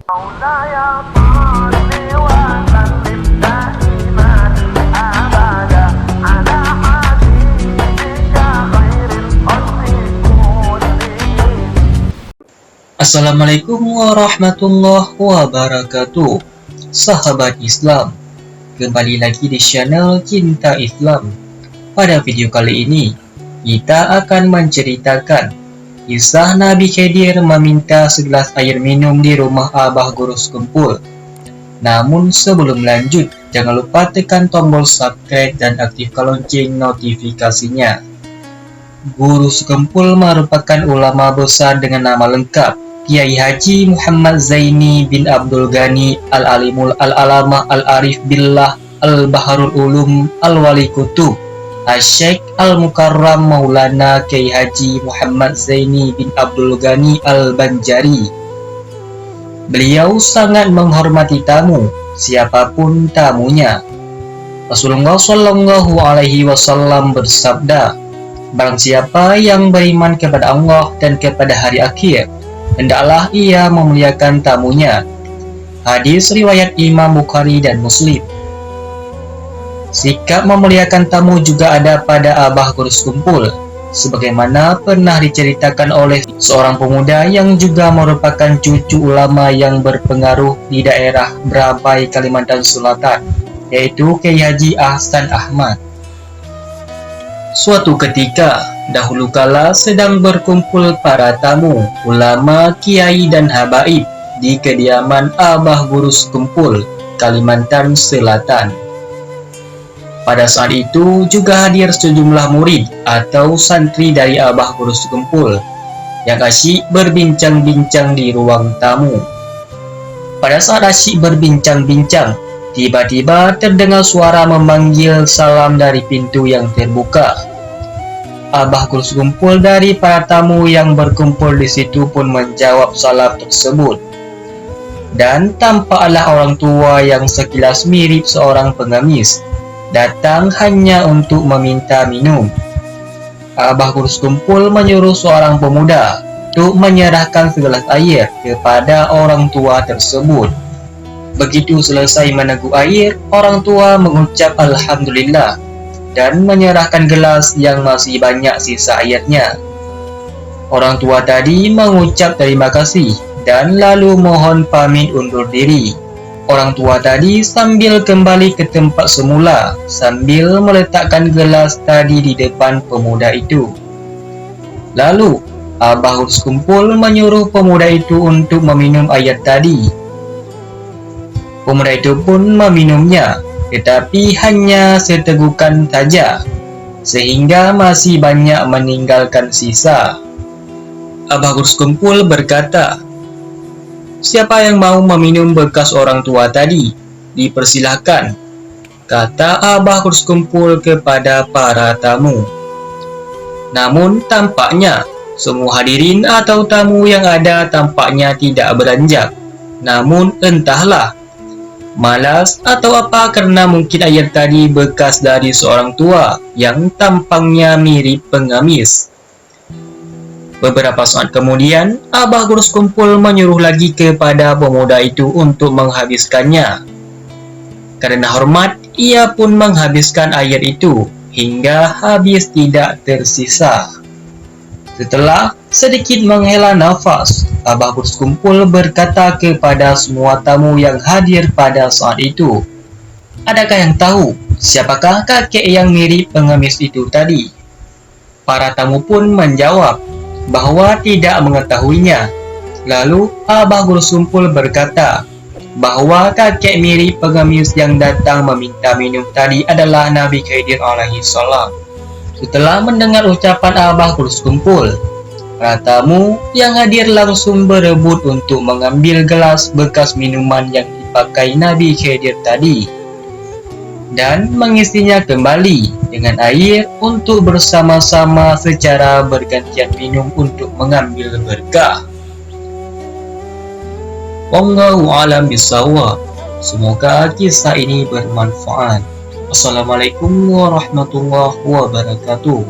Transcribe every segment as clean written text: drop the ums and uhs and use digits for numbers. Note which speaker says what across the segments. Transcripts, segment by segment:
Speaker 1: مولاي صل وسلم دائما أبدا على حبيبك خير الخلق كلهم.
Speaker 2: Assalamualaikum warahmatullahi wabarakatuh. Sahabat Islam, kembali lagi di channel Cinta Islam. Pada video kali ini, kita akan menceritakan kisah Nabi Khidir meminta segelas air minum di rumah Abah Guru Sekumpul. Namun sebelum lanjut, jangan lupa tekan tombol subscribe dan aktifkan lonceng notifikasinya. Guru Sekumpul merupakan ulama besar dengan nama lengkap Kiai Haji Muhammad Zaini bin Abdul Ghani Al-Alimul Al-Alamah Al-Arif Billah Al-Baharul Ulum Al-Wali Kutub Asy-Syaikh Al-Mukarram Maulana Kiai Haji Muhammad Zaini bin Abdul Ghani Al-Banjari. Beliau sangat menghormati tamu, siapapun tamunya. Rasulullah Shallallahu Alaihi Wasallam bersabda, barang siapa yang beriman kepada Allah dan kepada hari akhir, hendaklah ia memuliakan tamunya. Hadis riwayat Imam Bukhari dan Muslim. Sikap memuliakan tamu juga ada pada Abah Guru Sekumpul, sebagaimana pernah diceritakan oleh seorang pemuda yang juga merupakan cucu ulama yang berpengaruh di daerah Brabai, Kalimantan Selatan, yaitu Kiai Haji Ahsan Ahmad. Suatu ketika, dahulu kala sedang berkumpul para tamu, ulama, kiai, dan habaib di kediaman Abah Guru Sekumpul, Kalimantan Selatan. Pada saat itu juga hadir sejumlah murid atau santri dari Abah Guru Sekumpul yang asyik berbincang-bincang di ruang tamu. Pada saat asyik berbincang-bincang, tiba-tiba terdengar suara memanggil salam dari pintu yang terbuka. Abah Guru Sekumpul dari para tamu yang berkumpul di situ pun menjawab salam tersebut. Dan tampaklah orang tua yang sekilas mirip seorang pengemis datang hanya untuk meminta minum. Abah Guru Sekumpul menyuruh seorang pemuda untuk menyerahkan segelas air kepada orang tua tersebut. Begitu selesai meneguk air, orang tua mengucap Alhamdulillah dan menyerahkan gelas yang masih banyak sisa airnya. Orang tua tadi mengucap terima kasih dan lalu mohon pamit undur diri. Orang tua tadi sambil kembali ke tempat semula sambil meletakkan gelas tadi di depan pemuda itu. Lalu, Abah Guru Sekumpul menyuruh pemuda itu untuk meminum air tadi. Pemuda itu pun meminumnya, tetapi hanya setegukan saja, sehingga masih banyak meninggalkan sisa. Abah Guru Sekumpul berkata, "Siapa yang mau meminum bekas orang tua tadi, dipersilahkan," kata Abah Guru Sekumpul kepada para tamu. Namun tampaknya semua hadirin atau tamu yang ada tampaknya tidak beranjak. Namun entahlah, malas atau apa karena mungkin air tadi bekas dari seorang tua yang tampangnya mirip pengemis. Beberapa saat kemudian, Abah Guru Sekumpul menyuruh lagi kepada pemuda itu untuk menghabiskannya. Karena hormat, ia pun menghabiskan air itu hingga habis tidak tersisa. Setelah sedikit menghela nafas, Abah Guru Sekumpul berkata kepada semua tamu yang hadir pada saat itu, "Adakah yang tahu siapakah kakek yang mirip pengemis itu tadi?" Para tamu pun menjawab bahwa tidak mengetahuinya. Lalu Abah Guru Sekumpul berkata bahwa kakek mirip pengemis yang datang meminta minum tadi adalah Nabi Khidir alaihi salam. Setelah mendengar ucapan Abah Guru Sekumpul, para tamu yang hadir langsung berebut untuk mengambil gelas bekas minuman yang dipakai Nabi Khidir tadi dan mengisinya kembali dengan air untuk bersama-sama secara bergantian minum untuk mengambil berkah. Wallahu a'lam bishawab. Semoga kisah ini bermanfaat. Assalamualaikum warahmatullahi wabarakatuh.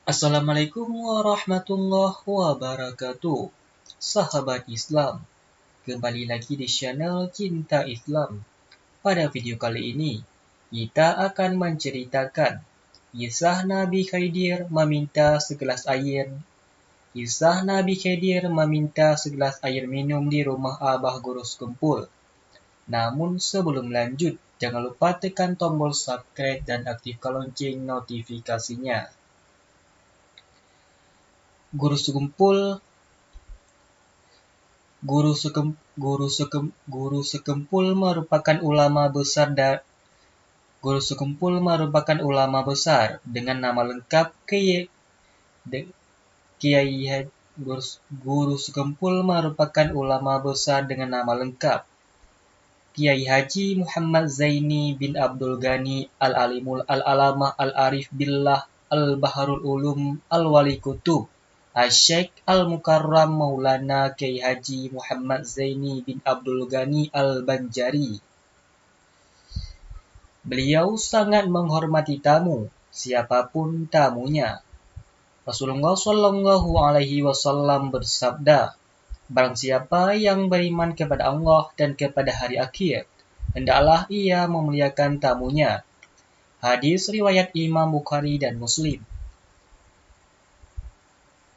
Speaker 2: Assalamualaikum warahmatullahi wabarakatuh. Sahabat Islam, kembali lagi di channel Cinta Islam. Pada video kali ini, kita akan menceritakan kisah Nabi Khidir meminta segelas air. Kisah Nabi Khidir meminta segelas air minum di rumah Abah Guru Sekumpul. Namun sebelum lanjut, jangan lupa tekan tombol subscribe dan aktifkan lonceng notifikasinya. Guru Sekempul merupakan ulama besar dengan nama lengkap Kiai Haji Muhammad Zaini bin Abdul Ghani Al-Alimul Al-Alamah Al-Arif Billah Al-Baharul Ulum Al-Wali Kutub Asy-Syaikh Al-Mukarram Maulana Kiai Haji Muhammad Zaini bin Abdul Ghani Al-Banjari. Beliau sangat menghormati tamu, siapapun tamunya. Rasulullah Shallallahu Alaihi Wasallam bersabda, "Barang siapa yang beriman kepada Allah dan kepada hari akhir, hendaklah ia memuliakan tamunya." Hadis riwayat Imam Bukhari dan Muslim.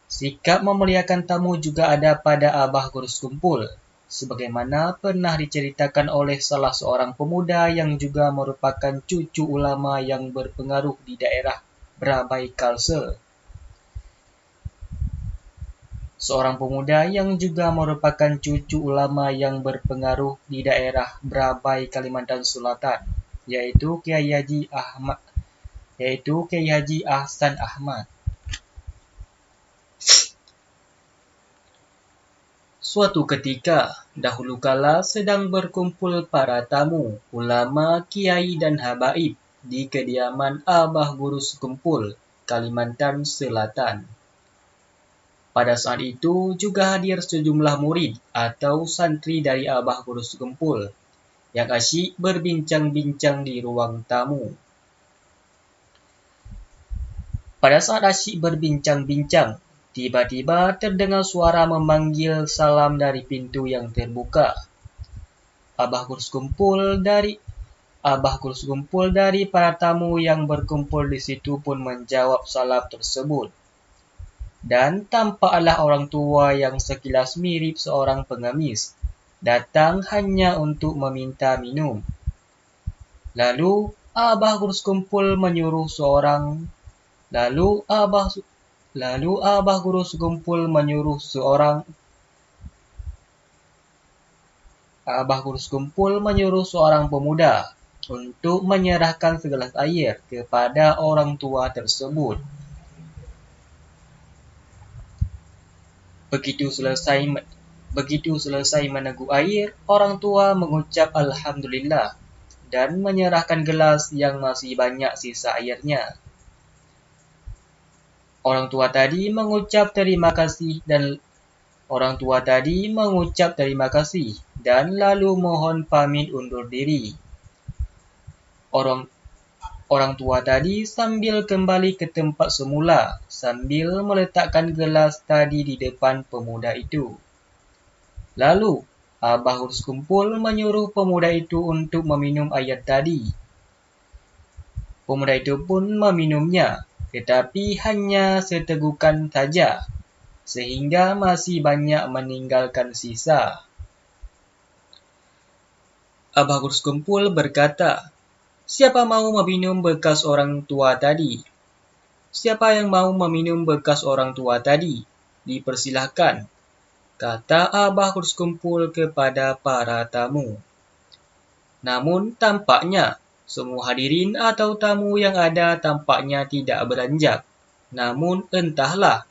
Speaker 2: Sikap memuliakan tamu juga ada pada Abah Guru Sekumpul, sebagaimana pernah diceritakan oleh salah seorang pemuda yang juga merupakan cucu ulama yang berpengaruh di daerah Brabai Kalsel. Seorang pemuda yang juga merupakan cucu ulama yang berpengaruh di daerah Brabai, Kalimantan Selatan, yaitu Kiai Haji Ahsan Ahmad. Suatu ketika, dahulu kala sedang berkumpul para tamu, ulama, kiai, dan habaib di kediaman Abah Guru Sekumpul, Kalimantan Selatan. Pada saat itu juga hadir sejumlah murid atau santri dari Abah Guru Sekumpul yang asyik berbincang-bincang di ruang tamu. Pada saat asyik berbincang-bincang, tiba-tiba terdengar suara memanggil salam dari pintu yang terbuka. Abah Guru Sekumpul dari para tamu yang berkumpul di situ pun menjawab salam tersebut. Dan tampaklah orang tua yang sekilas mirip seorang pengemis, datang hanya untuk meminta minum. Lalu Abah Guru Sekumpul menyuruh seorang pemuda untuk menyerahkan segelas air kepada orang tua tersebut. Begitu selesai meneguk air, orang tua mengucap Alhamdulillah dan menyerahkan gelas yang masih banyak sisa airnya. Orang tua tadi mengucap terima kasih dan lalu mohon pamit undur diri. Orang tua tadi sambil kembali ke tempat semula, sambil meletakkan gelas tadi di depan pemuda itu. Lalu, Abah Guru Sekumpul menyuruh pemuda itu untuk meminum air tadi. Pemuda itu pun meminumnya, tetapi hanya setegukan saja, sehingga masih banyak meninggalkan sisa. Abah Guru Sekumpul berkata, "Siapa mau meminum bekas orang tua tadi? Siapa yang mau meminum bekas orang tua tadi? Dipersilahkan," kata Abah Guru Sekumpul kepada para tamu. Namun tampaknya semua hadirin atau tamu yang ada tampaknya tidak beranjak. Namun entahlah,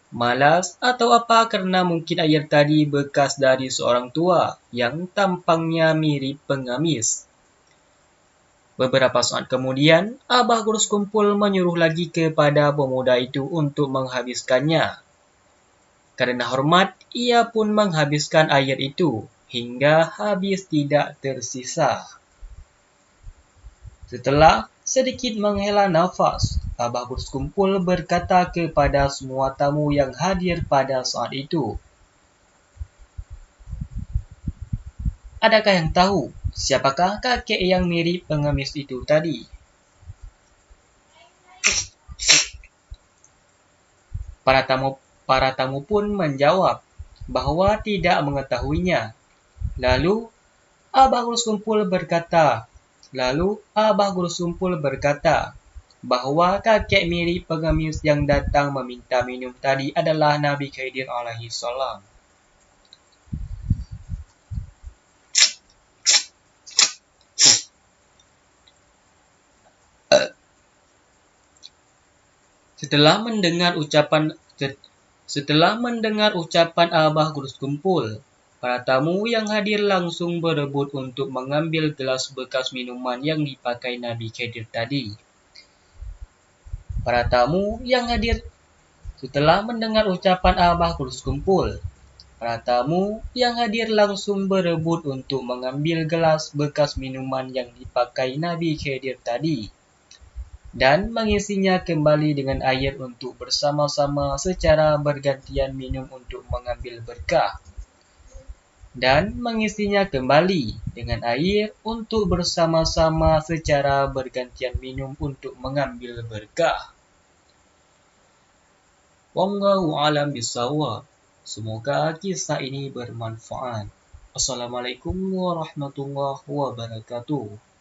Speaker 2: malas atau apa karena mungkin air tadi bekas dari seorang tua yang tampangnya mirip pengemis. Beberapa saat kemudian, Abah Guru Sekumpul menyuruh lagi kepada pemuda itu untuk menghabiskannya. Karena hormat, ia pun menghabiskan air itu hingga habis tidak tersisa. Sedikit menghela nafas, Abah Berkumpul berkata kepada semua tamu yang hadir pada saat itu, "Adakah yang tahu siapakah kakek yang mirip pengemis itu tadi?" Para tamu pun menjawab bahwa tidak mengetahuinya. Lalu Abah Guru Sumpul berkata bahwa kakek mirip pengemis yang datang meminta minum tadi adalah Nabi Khidir alaihi salam. Setelah mendengar ucapan Abah Guru Kumpul, para tamu yang hadir langsung berebut untuk mengambil gelas bekas minuman yang dipakai Nabi Khidir tadi. Setelah mendengar ucapan Abah Guru Kumpul, para tamu yang hadir langsung berebut untuk mengambil gelas bekas minuman yang dipakai Nabi Khidir tadi dan mengisinya kembali dengan air untuk bersama-sama secara bergantian minum untuk mengambil berkah. Wallahu a'lam bishawab. Semoga kisah ini bermanfaat. Assalamualaikum warahmatullahi wabarakatuh.